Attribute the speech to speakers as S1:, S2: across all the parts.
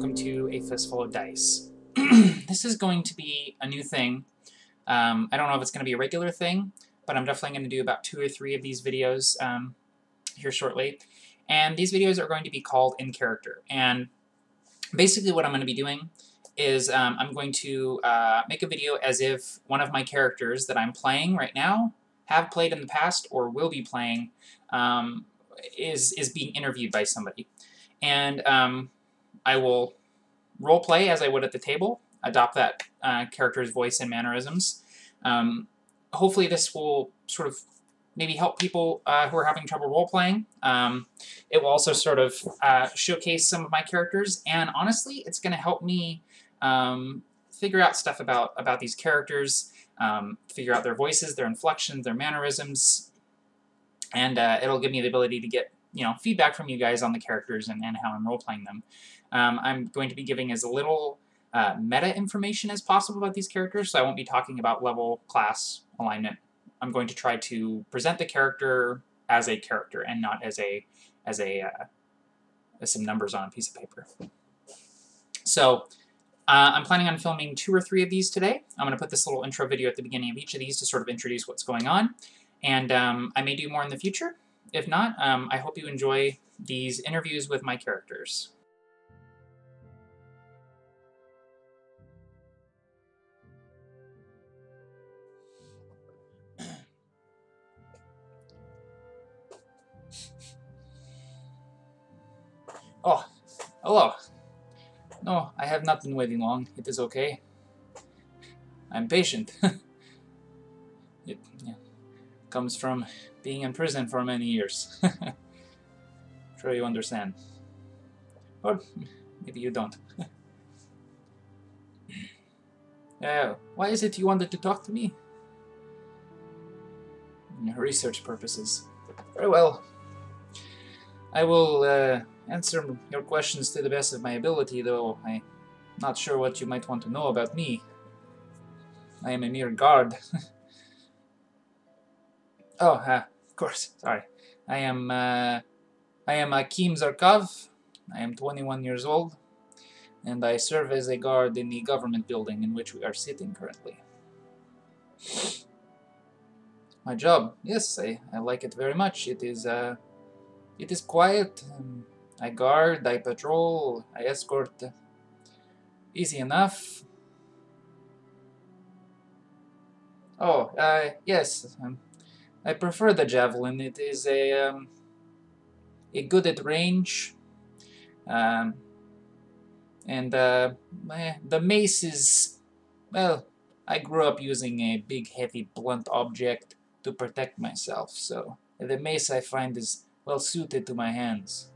S1: welcome to A Fistful of Dice. This is going to be a new thing. I don't know if it's going to be a regular thing, but I'm definitely going to do about 2 or 3 of these videos here shortly. And these videos are going to be called In Character. And basically what I'm going to be doing is I'm going to make a video as if one of my characters that I'm playing right now, have played in the past, or will be playing, is being interviewed by somebody. And I will role-play as I would at the table, adopt that character's voice and mannerisms. Hopefully this will sort of maybe help people who are having trouble role-playing. It will also sort of showcase some of my characters, and honestly, it's going to help me figure out stuff about these characters, figure out their voices, their inflections, their mannerisms, and it'll give me the ability to get feedback from you guys on the characters and how I'm role-playing them. I'm going to be giving as little meta information as possible about these characters, so I won't be talking about level, class, alignment. I'm going to try to present the character as a character and not as some numbers on a piece of paper. So I'm planning on filming 2 or 3 of these today. I'm going to put this little intro video at the beginning of each of these to sort of introduce what's going on, and I may do more in the future. If not, I hope you enjoy these interviews with my characters. Oh, hello. No, I have not been waiting long. It is okay. I'm patient. It comes from being in prison for many years. Sure you understand. Or maybe you don't. Why is it you wanted to talk to me? Research purposes. Very well. I will answer your questions to the best of my ability, though I'm not sure what you might want to know about me. I am a mere guard. Oh, of course, sorry. I am Akim Zharkov. I am 21 years old, and I serve as a guard in the government building in which we are sitting currently. My job, yes, I like it very much. It is quiet. I guard, I patrol, I escort. Easy enough. Oh, yes. I prefer the javelin. It is a good at range. And the mace is, well, I grew up using a big, heavy, blunt object to protect myself, so the mace I find is well suited to my hands.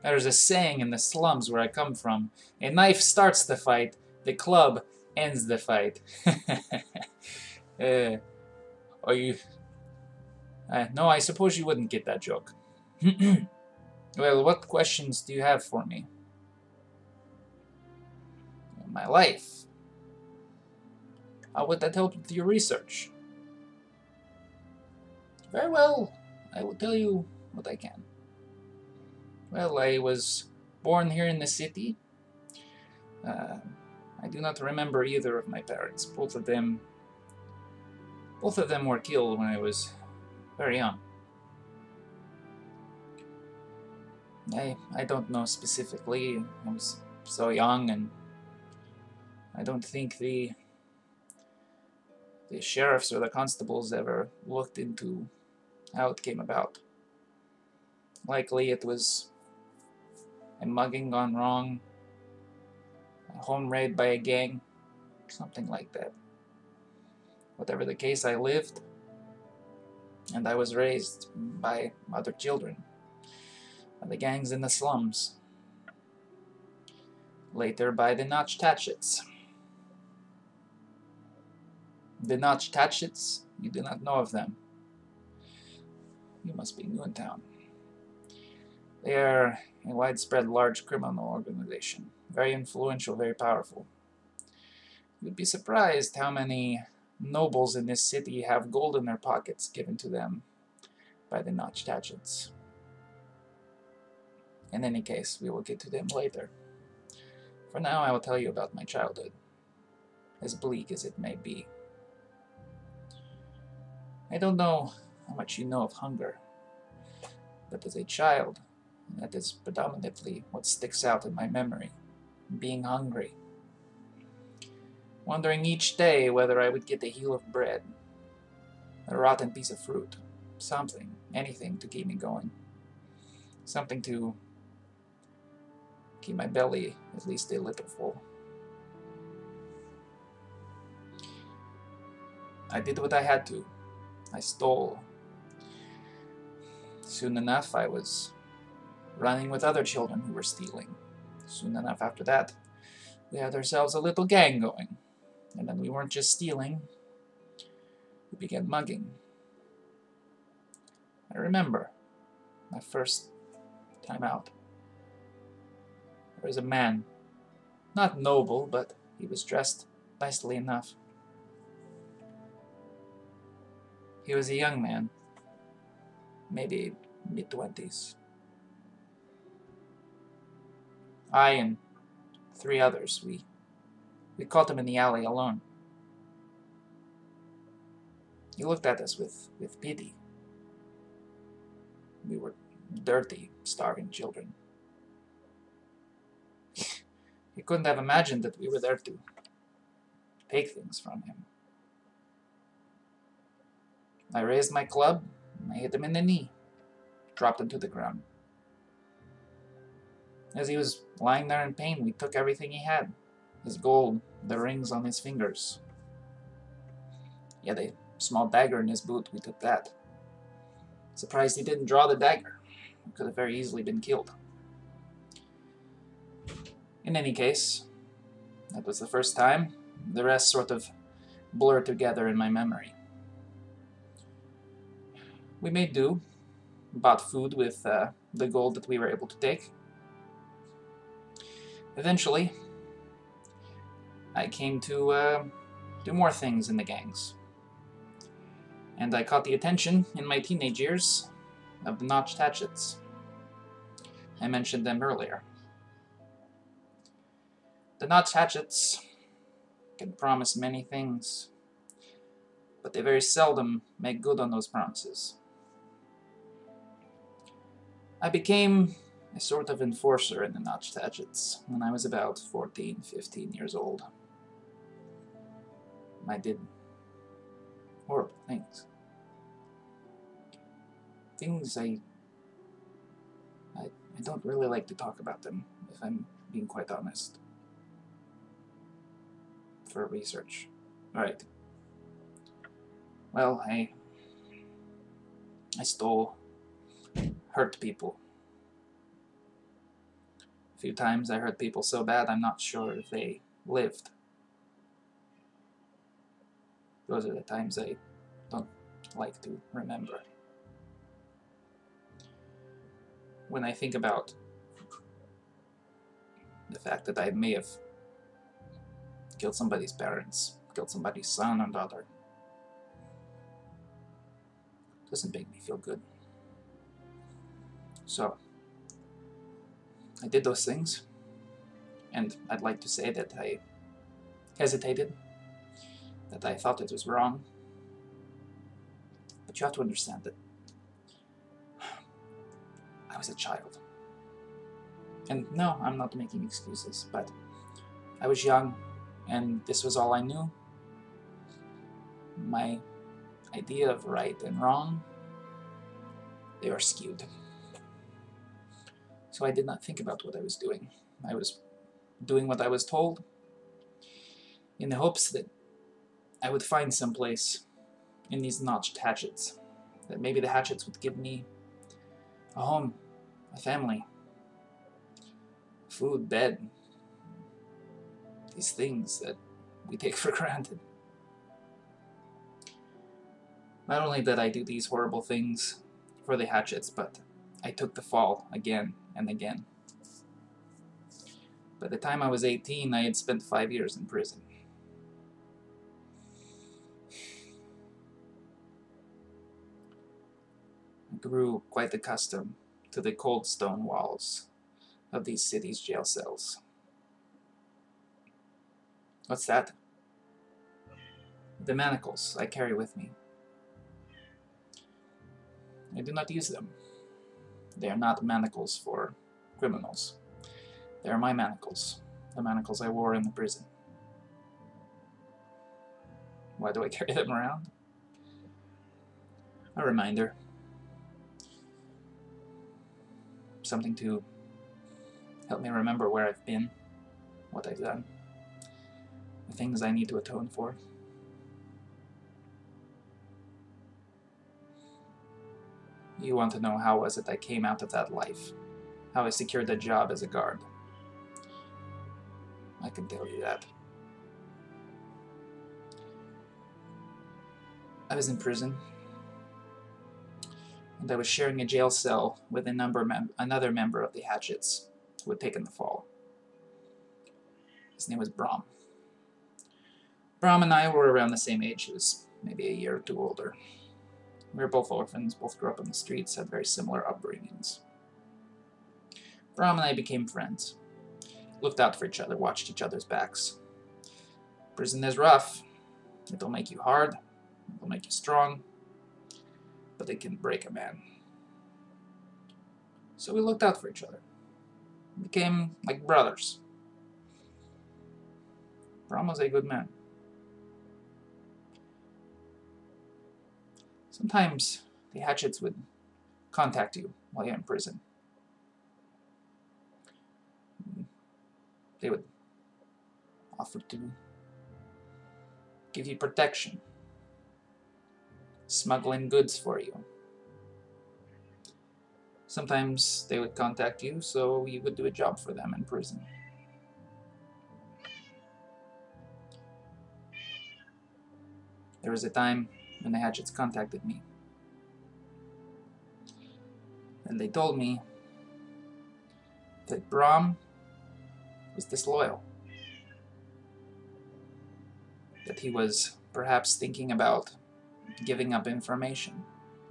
S1: There's a saying in the slums where I come from: a knife starts the fight, the club ends the fight. Are you... no, I suppose you wouldn't get that joke. Well, what questions do you have for me? My life. How would that help with your research? Very well, I will tell you what I can. Well, I was born here in the city. I do not remember either of my parents. Both of them were killed when I was very young. I don't know specifically. I was so young, and I don't think the sheriffs or the constables ever looked into how it came about. Likely it was a mugging gone wrong, a home raid by a gang, something like that. Whatever the case, I lived, and I was raised by other children, by the gangs in the slums. Later by the Notch-Tatchets. The Notch-Tatchets? You do not know of them. You must be new in town. They are a widespread, large criminal organization. Very influential, very powerful. You'd be surprised how many nobles in this city have gold in their pockets given to them by the Notch-Tatchets. In any case, we will get to them later. For now, I will tell you about my childhood, as bleak as it may be. I don't know how much you know of hunger, but as a child, that is predominantly what sticks out in my memory, being hungry. Wondering each day whether I would get a heel of bread, a rotten piece of fruit, something, anything to keep me going. Something to keep my belly at least a little full. I did what I had to. I stole. Soon enough, I was running with other children who were stealing. Soon enough after that, we had ourselves a little gang going. And then we weren't just stealing, we began mugging. I remember my first time out. There was a man, not noble, but he was dressed nicely enough. He was a young man, maybe mid-20s. I and 3 others, we caught him in the alley alone. He looked at us with pity. We were dirty, starving children. He couldn't have imagined that we were there to take things from him. I raised my club, I hit him in the knee, dropped him to the ground. As he was lying there in pain, we took everything he had. His gold, the rings on his fingers. He had a small dagger in his boot, we took that. Surprised he didn't draw the dagger. He could have very easily been killed. In any case, that was the first time. The rest sort of blurred together in my memory. We made do, bought food with the gold that we were able to take. Eventually, I came to do more things in the gangs. And I caught the attention in my teenage years of the notched hatchets. I mentioned them earlier. The notched hatchets can promise many things, but they very seldom make good on those promises. I became a sort of enforcer in the notched hatchets when I was about 14, 15 years old. I did horrible things. Things I don't really like to talk about them, if I'm being quite honest. For research. Alright. Well, I stole, hurt people. A few times I hurt people so bad I'm not sure if they lived. Those are the times I don't like to remember. When I think about the fact that I may have killed somebody's parents, killed somebody's son or daughter, it doesn't make me feel good. So, I did those things, and I'd like to say that I hesitated, that I thought it was wrong, but you have to understand that I was a child. And no, I'm not making excuses, but I was young, and this was all I knew. My idea of right and wrong, they were skewed. So I did not think about what I was doing. I was doing what I was told, in the hopes that I would find some place in these notched hatchets, that maybe the hatchets would give me a home, a family, food, bed, these things that we take for granted. Not only did I do these horrible things for the hatchets, but I took the fall again and again. By the time I was 18, I had spent 5 years in prison. I grew quite accustomed to the cold stone walls of these cities' jail cells. What's that? The manacles I carry with me. I do not use them. They are not manacles for criminals. They are my manacles. The manacles I wore in the prison. Why do I carry them around? A reminder. Something to help me remember where I've been, what I've done, the things I need to atone for. You want to know how was it I came out of that life? How I secured a job as a guard? I can tell you that. I was in prison, and I was sharing a jail cell with another member of the Hatchets who had taken the fall. His name was Brom. Brom and I were around the same age. He was maybe a year or two older. We were both orphans, both grew up on the streets, had very similar upbringings. Brom and I became friends. Looked out for each other, watched each other's backs. Prison is rough. It'll make you hard. It'll make you strong. But it can break a man. So we looked out for each other. We became like brothers. Brom was a good man. Sometimes the Hatchets would contact you while you're in prison. They would offer to give you protection, smuggle in goods for you. Sometimes they would contact you so you would do a job for them in prison. There was a time when the Hatchets contacted me, and they told me that Brom was disloyal, that he was perhaps thinking about giving up information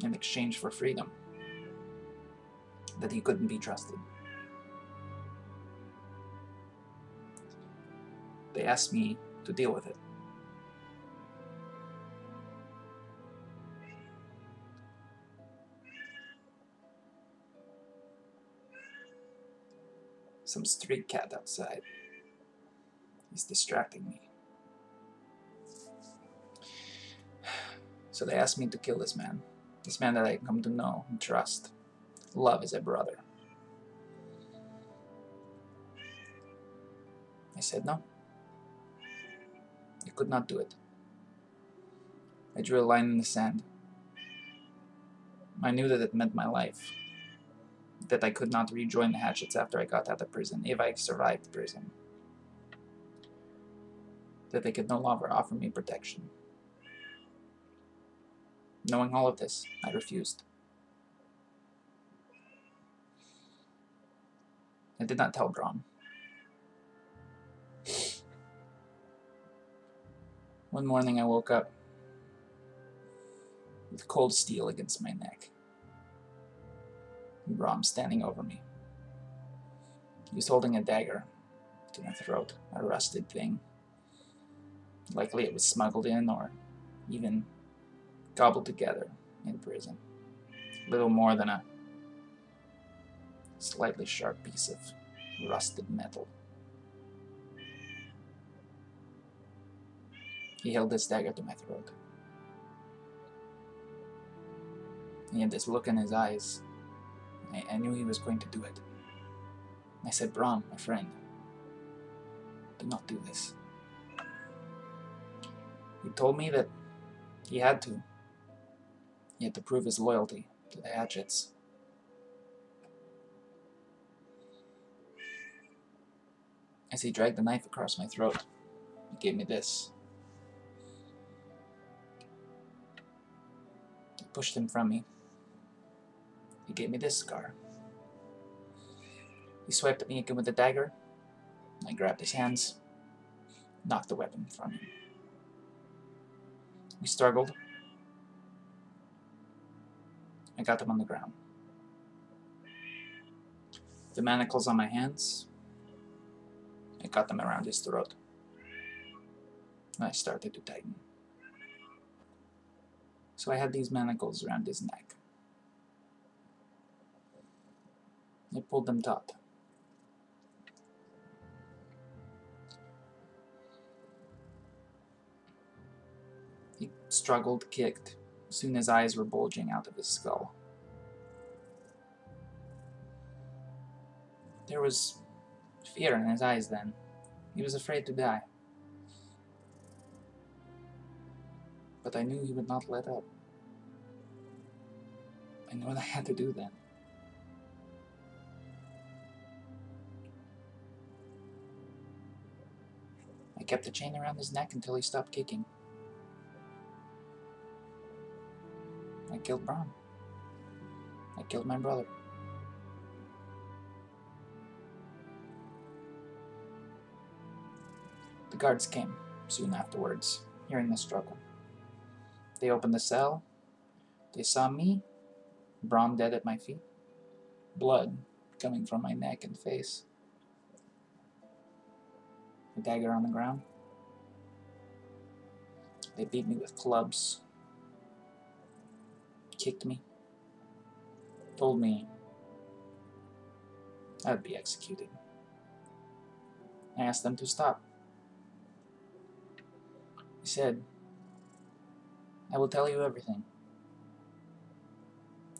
S1: in exchange for freedom, that he couldn't be trusted. They asked me to deal with it. Some street cat outside. He's distracting me. So they asked me to kill this man that I come to know and trust, love as a brother. I said no. I could not do it. I drew a line in the sand. I knew that it meant my life, that I could not rejoin the Hatchets after I got out of prison, if I survived prison, that they could no longer offer me protection. Knowing all of this, I refused. I did not tell Brom. One morning I woke up with cold steel against my neck. And Brom standing over me. He was holding a dagger to my throat, a rusted thing. Likely it was smuggled in or even gobbled together in prison. Little more than a slightly sharp piece of rusted metal. He held this dagger to my throat. He had this look in his eyes. I knew he was going to do it. I said, Brom, my friend, do not do this. He told me that he had to. He had to prove his loyalty to the Hatchets. As he dragged the knife across my throat, he gave me this. I pushed him from me. He gave me this scar. He swiped at me again with the dagger. I grabbed his hands, knocked the weapon from him. We struggled. I got him on the ground. The manacles on my hands, I got them around his throat. and I started to tighten. So I had these manacles around his neck. I pulled them taut. He struggled, kicked. Soon his eyes were bulging out of his skull. There was fear in his eyes then. He was afraid to die. But I knew he would not let up. I knew what I had to do then. I kept the chain around his neck until he stopped kicking. I killed Brom. I killed my brother. The guards came soon afterwards, hearing the struggle. They opened the cell. They saw me, Brom dead at my feet, blood coming from my neck and face, a dagger on the ground. They beat me with clubs, kicked me, told me I would be executed. I asked them to stop. He said, I will tell you everything.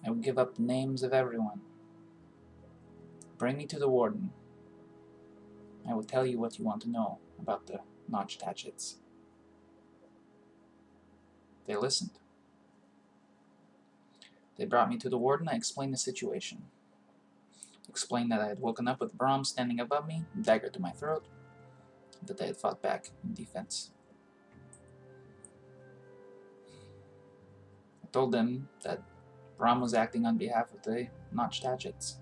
S1: I will give up the names of everyone. Bring me to the warden. I will tell you what you want to know about the notched hatchets. They listened. They brought me to the warden. I explained the situation. Explained that I had woken up with Brom standing above me, dagger to my throat, that they had fought back in defense. I told them that Brom was acting on behalf of the notched hatchets.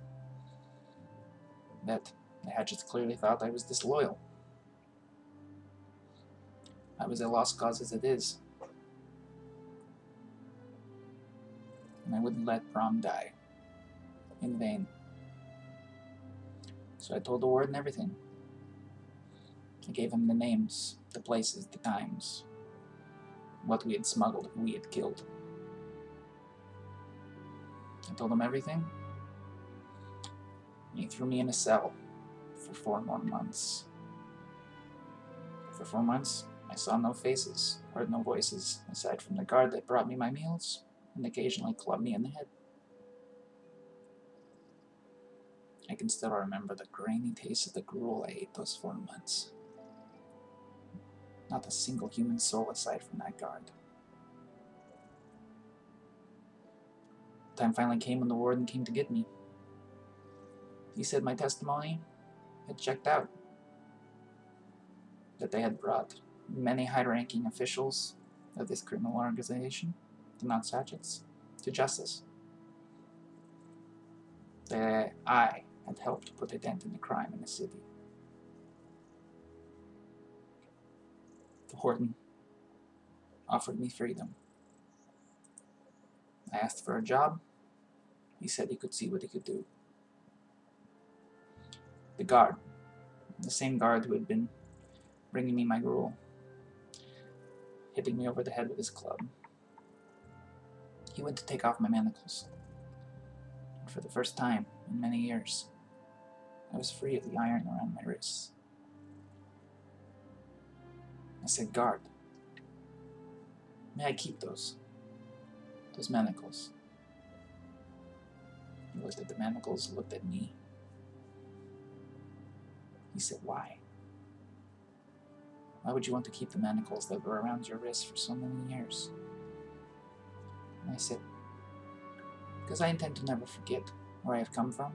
S1: That the hatchets clearly thought I was disloyal. I was a lost cause as it is. And I wouldn't let Brom die in vain. So I told the warden everything. I gave him the names, the places, the times, what we had smuggled, who we had killed. I told him everything. He threw me in a cell for 4 more months. For 4 months, I saw no faces, heard no voices, aside from the guard that brought me my meals and occasionally clubbed me in the head. I can still remember the grainy taste of the gruel I ate those 4 months. Not a single human soul aside from that guard. The time finally came when the warden came to get me. He said my testimony had checked out. That they had brought many high-ranking officials of this criminal organization, the notched hatchets, to justice. That I had helped put a dent in the crime in the city. The warden offered me freedom. I asked for a job. He said he could see what he could do. The guard, the same guard who had been bringing me my gruel, hitting me over the head with his club. He went to take off my manacles. And for the first time in many years, I was free of the iron around my wrists. I said, guard, may I keep those manacles? He looked at the manacles, looked at me. He said, why? Why would you want to keep the manacles that were around your wrist for so many years? And I said, because I intend to never forget where I have come from,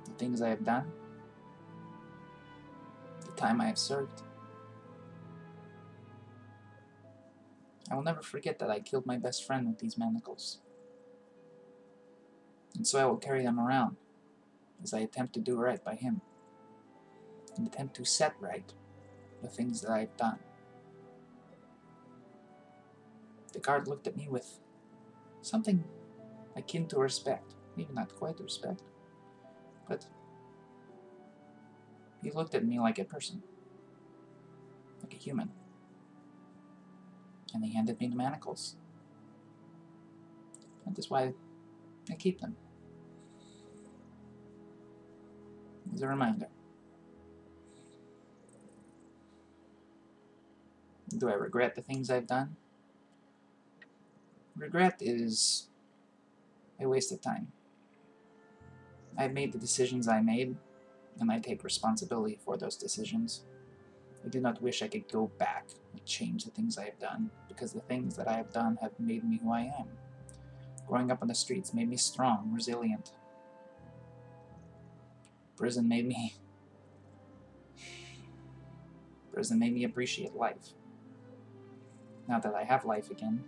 S1: the things I have done, the time I have served. I will never forget that I killed my best friend with these manacles. And so I will carry them around as I attempt to do right by him, and attempt to set right the things that I have done. The guard looked at me with something akin to respect, maybe not quite respect, but he looked at me like a person, like a human. And he handed me the manacles. That is why I keep them. As a reminder. Do I regret the things I've done? Regret is a waste of time. I've made the decisions I made, and I take responsibility for those decisions. I do not wish I could go back and change the things I have done, because the things that I have done have made me who I am. Growing up on the streets made me strong, resilient. Prison made me appreciate life. Now that I have life again,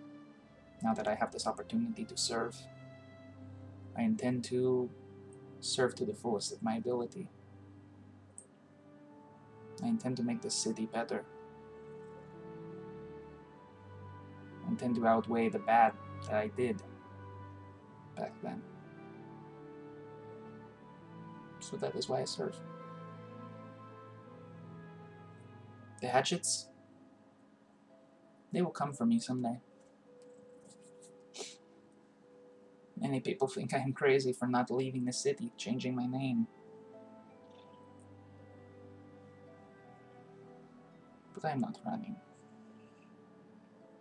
S1: now that I have this opportunity to serve, I intend to serve to the fullest of my ability. I intend to make this city better. I intend to outweigh the bad that I did back then. So that is why I serve. The hatchets, they will come for me someday. Many people think I am crazy for not leaving the city, changing my name. But I am not running.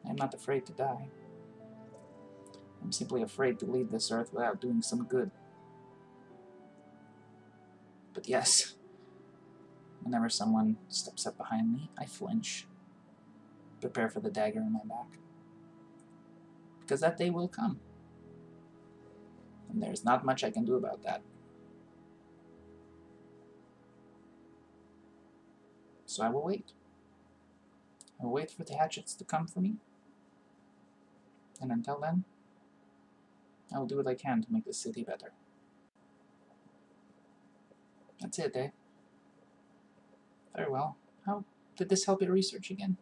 S1: I am not afraid to die. I'm simply afraid to leave this earth without doing some good. But yes, whenever someone steps up behind me, I flinch. Prepare for the dagger in my back. Because that day will come. And there's not much I can do about that. So I will wait. I will wait for the hatchets to come for me. And until then, I will do what I can to make the city better. That's it, eh? Very well. How did this help your research again?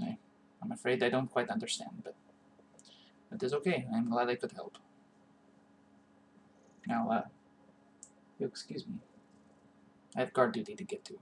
S1: I'm afraid I don't quite understand, but that is okay. I'm glad I could help. Now, you excuse me. I have guard duty to get to.